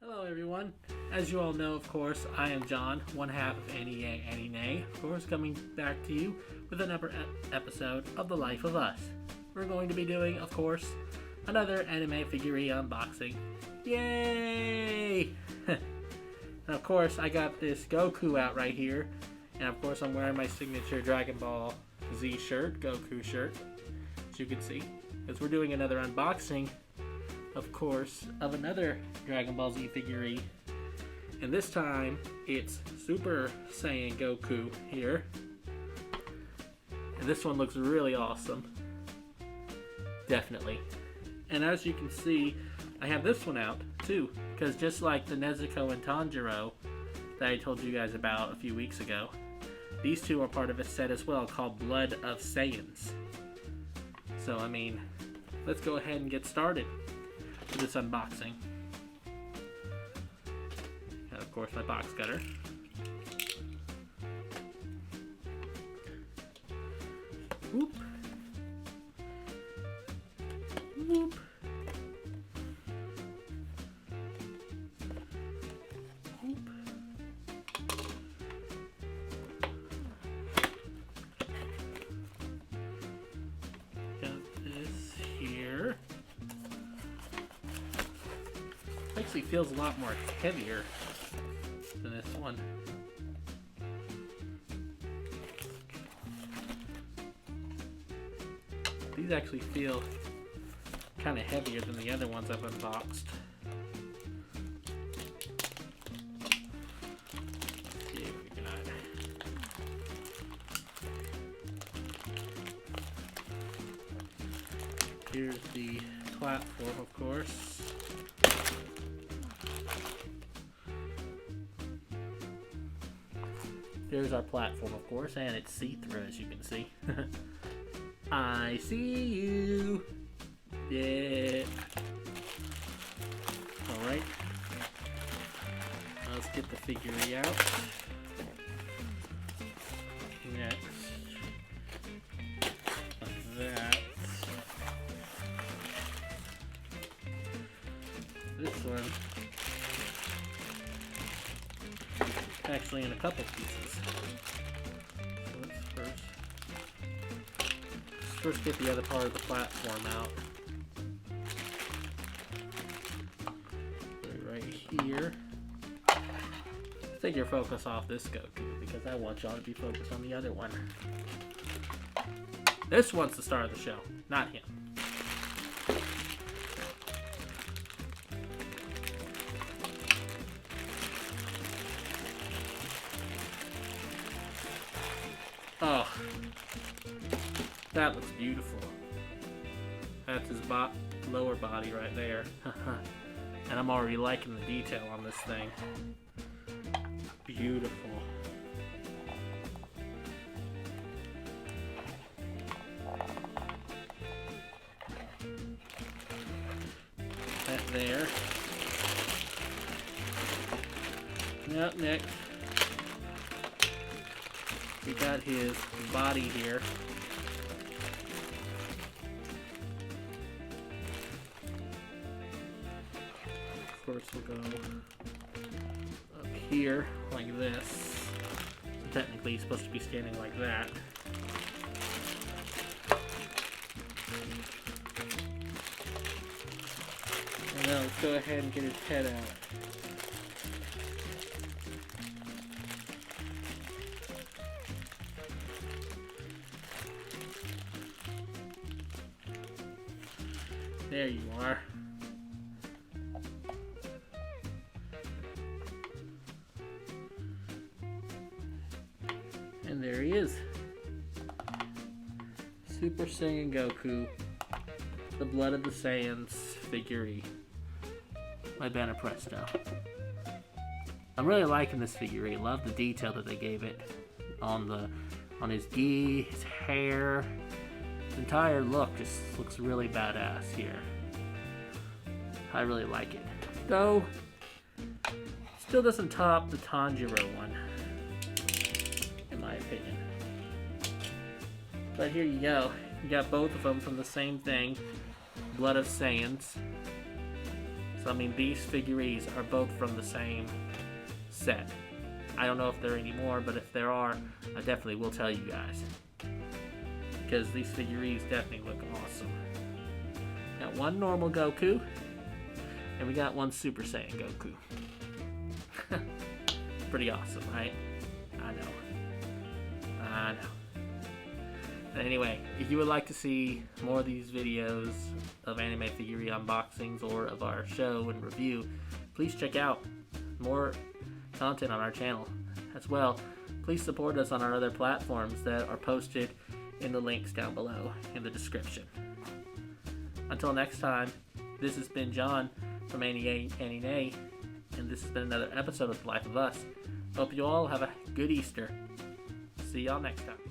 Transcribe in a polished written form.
Hello everyone. As you all know, of course, I am John, one half of AniYayAniNay, of course, coming back to you with another episode of The Life of Us. We're going to be doing, of course, another anime figurine unboxing. Yay! And of course, I got this Goku out right here, and of course I'm wearing my signature Dragon Ball Z shirt, Goku shirt, as you can see, because we're doing another unboxing, of course, of another Dragon Ball Z figurine. And this time, it's Super Saiyan Goku here. And this one looks really awesome. Definitely. And as you can see, I have this one out too, because just like the Nezuko and Tanjiro that I told you guys about a few weeks ago, these two are part of a set as well called Blood of Saiyans. So, I mean, let's go ahead and get started with this unboxing. And of course, my box cutter. Whoop. Whoop. Whoop. Got this here. Actually feels a lot more heavier than this one. These actually feel kind of heavier than the other ones I've unboxed. Let's see if we can Here's the platform, of course. There's our platform, of course, and it's see-through, as you can see. I see you. Yeah. Alright. Let's get the figurine out. Next. Like that. This one. Actually in a couple pieces. So let's first get the other part of the platform out. Right here. Take your focus off this Goku because I want y'all to be focused on the other one. This one's the star of the show, not him. Oh, that looks beautiful. That's his lower body right there. And I'm already liking the detail on this thing. Beautiful. That there. Up next, we got his body here. Of course, we'll go up here like this. So technically, he's supposed to be standing like that. And now let's go ahead and get his head out. There you are. And there he is. Super Saiyan Goku, the Blood of the Saiyans figurine by Banpresto. I'm really liking this figurine. Love the detail that they gave it on his gi, his hair. His entire look just looks really badass here. I really like it. Though, still doesn't top the Tanjiro one, in my opinion. But here you go. You got both of them from the same thing, Blood of Saiyans. So I mean, these figurines are both from the same set. I don't know if there are any more, but if there are, I definitely will tell you guys. Because these figurines definitely look awesome. Got one normal Goku, and we got one Super Saiyan Goku. Pretty awesome, right? I know. But anyway, if you would like to see more of these videos of anime figurine unboxings or of our show and review, please check out more content on our channel. As well, please support us on our other platforms that are posted in the links down below in the description. Until next time, this has been John from AniYayAniNay, and this has been another episode of The Life of Us. Hope you all have a good Easter. See y'all next time.